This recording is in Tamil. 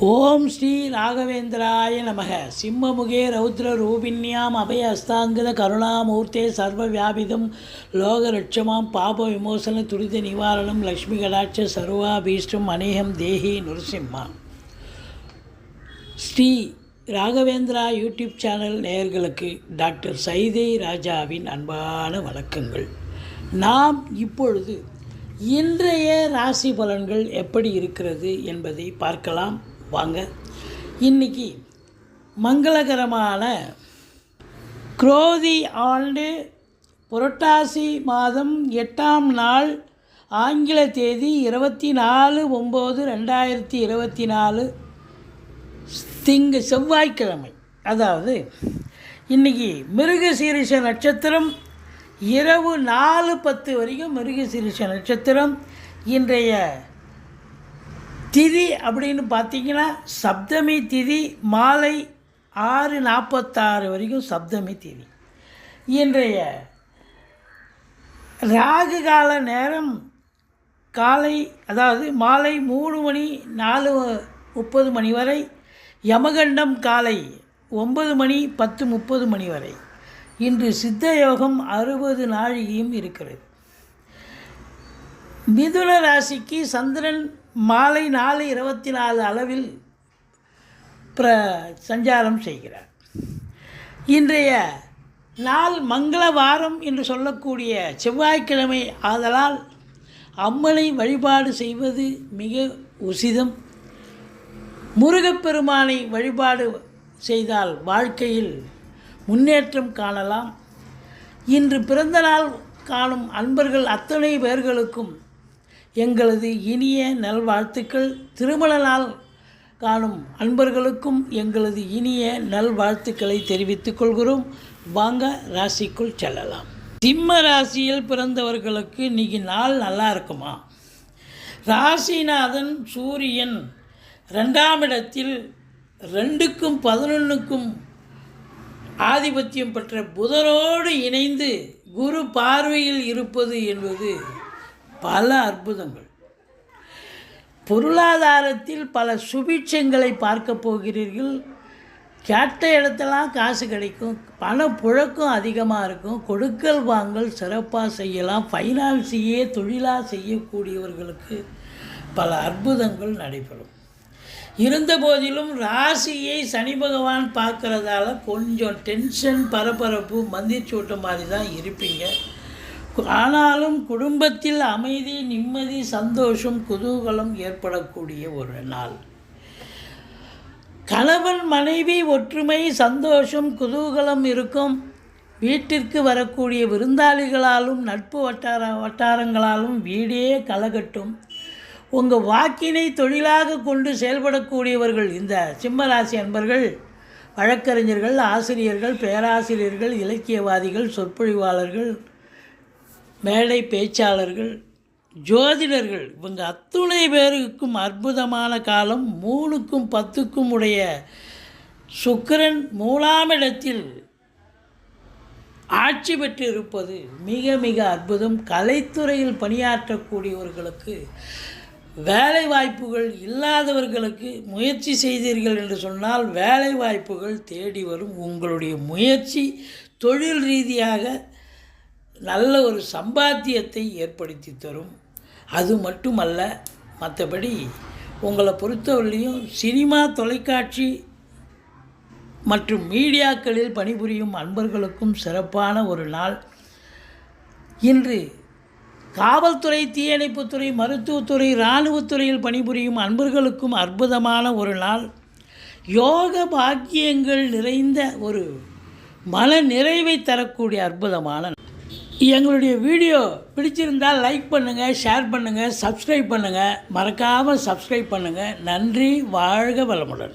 ஓம் ஸ்ரீ ராகவேந்திராய நமக. சிம்மமுகே ரௌத்ர ரூபிண்யாம் அபய அஸ்தாங்கத கருணாமூர்த்தே சர்வ வியாபிதம் லோகரட்சமாம் பாப விமோசன துரித நிவாரணம் லக்ஷ்மி கடாட்ச சர்வாபீஷ்டம் அநேகம் தேஹி நுரசிம்மா. ஸ்ரீ ராகவேந்திரா யூடியூப் சேனல் நேயர்களுக்கு டாக்டர் சைதை ராஜாவின் அன்பான வணக்கங்கள். நாம் இப்பொழுது இன்றைய ராசி பலன்கள் எப்படி இருக்கிறது என்பதை பார்க்கலாம் வாங்க. இன்றைக்கி மங்களகரமான குரோதி ஆண்டு புரட்டாசி மாதம் 8ஆம் நாள், ஆங்கில தேதி 24/9/2024 செவ்வாய்க்கிழமை. அதாவது இன்றைக்கி மிருகசீரிஷ நட்சத்திரம் இரவு 4:10 வரைக்கும் மிருகசீரிஷ நட்சத்திரம். இன்றைய திதி அப்படின்னு பார்த்திங்கன்னா சப்தமி திதி, மாலை 6:46 வரைக்கும் சப்தமி திதி. இன்றைய ராகு கால நேரம் காலை, அதாவது மாலை 3 மணி 4:30 மணி வரை. யமகண்டம் காலை 9 மணி 10:30 மணி வரை. இன்று சித்த யோகம் 60 நாழிகையும் இருக்கிறது. மிதுன ராசிக்கு சந்திரன் மாலை 4:24 அளவில் சஞ்சாரம் செய்கிறார். இன்றைய நாள் மங்கள வாரம் என்று சொல்லக்கூடிய செவ்வாய்க்கிழமை ஆதலால் அம்மனை வழிபாடு செய்வது மிக உசிதம். முருகப்பெருமானை வழிபாடு செய்தால் வாழ்க்கையில் முன்னேற்றம் காணலாம். இன்று பிறந்தநாள் காணும் அன்பர்கள் அத்தனை பேர்களுக்கும் எங்களது இனிய நல்வாழ்த்துக்கள். திருமண நாள் காணும் அன்பர்களுக்கும் எங்களது இனிய நல்வாழ்த்துக்களை தெரிவித்துக் கொள்கிறோம். வாங்க ராசிக்குள் செல்லலாம். சிம்ம ராசியில் பிறந்தவர்களுக்கு இன்றைக்கி நாள் நல்லா இருக்குமா? ராசிநாதன் சூரியன் 2ஆம் இடத்தில் 2க்கும் 11க்கும் ஆதிபத்தியம் பெற்ற புதனோடு இணைந்து குரு பார்வையில் இருப்பது என்பது பல அற்புதங்கள். பொருளாதாரத்தில் பல சுபிட்சங்களை பார்க்க போகிறீர்கள். கேட்ட இடத்தெல்லாம் காசு கிடைக்கும். பண புழக்கம் அதிகமாக இருக்கும். கொடுக்கல் வாங்கல் சிறப்பாக செய்யலாம். ஃபைனான்ஸையே தொழிலாக செய்யக்கூடியவர்களுக்கு பல அற்புதங்கள் நடைபெறும். இருந்த போதிலும் ராசியை சனி பகவான் பார்க்குறதால கொஞ்சம் டென்ஷன், பரபரப்பு, மந்திரிச்சோட்ட மாதிரி தான் இருப்பீங்க. ஆனாலும் குடும்பத்தில் அமைதி, நிம்மதி, சந்தோஷம், குதூகலம் ஏற்படக்கூடிய ஒரு நாள். கணவன் மனைவி ஒற்றுமை, சந்தோஷம், குதூகலம் இருக்கும். வீட்டிற்கு வரக்கூடிய விருந்தாளிகளாலும் நட்பு வட்டாரங்களாலும் வீடே கலகட்டும். உங்கள் வாக்கினை தொழிலாக கொண்டு செயல்படக்கூடியவர்கள் இந்த சிம்மராசி அன்பர்கள் வழக்கறிஞர்கள், ஆசிரியர்கள், பேராசிரியர்கள், இலக்கியவாதிகள், சொற்பொழிவாளர்கள், மேடை பேச்சாளர்கள், ஜோதிடர்கள், இவங்க அத்துணை பேருக்கும் அற்புதமான காலம். 3க்கும் 10க்கும் உடைய சுக்கிரன் 3ஆம் இடத்தில் ஆட்சி பெற்று இருப்பது மிக மிக அற்புதம். கலைத்துறையில் பணியாற்றக்கூடியவர்களுக்கு, வேலை வாய்ப்புகள் இல்லாதவர்களுக்கு முயற்சி செய்தீர்கள் என்று சொன்னால் வேலை வாய்ப்புகள் தேடி வரும். உங்களுடைய முயற்சி தொழில் ரீதியாக நல்ல ஒரு சம்பாத்தியத்தை ஏற்படுத்தி தரும். அது மட்டுமல்ல, மற்றபடி உங்களை பொறுத்தவரையிலையும் சினிமா, தொலைக்காட்சி மற்றும் மீடியாக்களில் பணிபுரியும் அன்பர்களுக்கும் சிறப்பான ஒரு நாள். இன்று காவல்துறை, தீயணைப்புத்துறை, மருத்துவத்துறை, இராணுவத்துறையில் பணிபுரியும் அன்பர்களுக்கும் அற்புதமான ஒரு நாள். யோக பாக்கியங்கள் நிறைந்த ஒரு மன நிறைவை தரக்கூடிய அற்புதமான. எங்களுடைய வீடியோ பிடிச்சிருந்தால் லைக் பண்ணுங்கள், ஷேர் பண்ணுங்கள், சப்ஸ்கிரைப் பண்ணுங்கள். மறக்காமல் சப்ஸ்கிரைப் பண்ணுங்கள். நன்றி. வாழ்க வளமுடன்.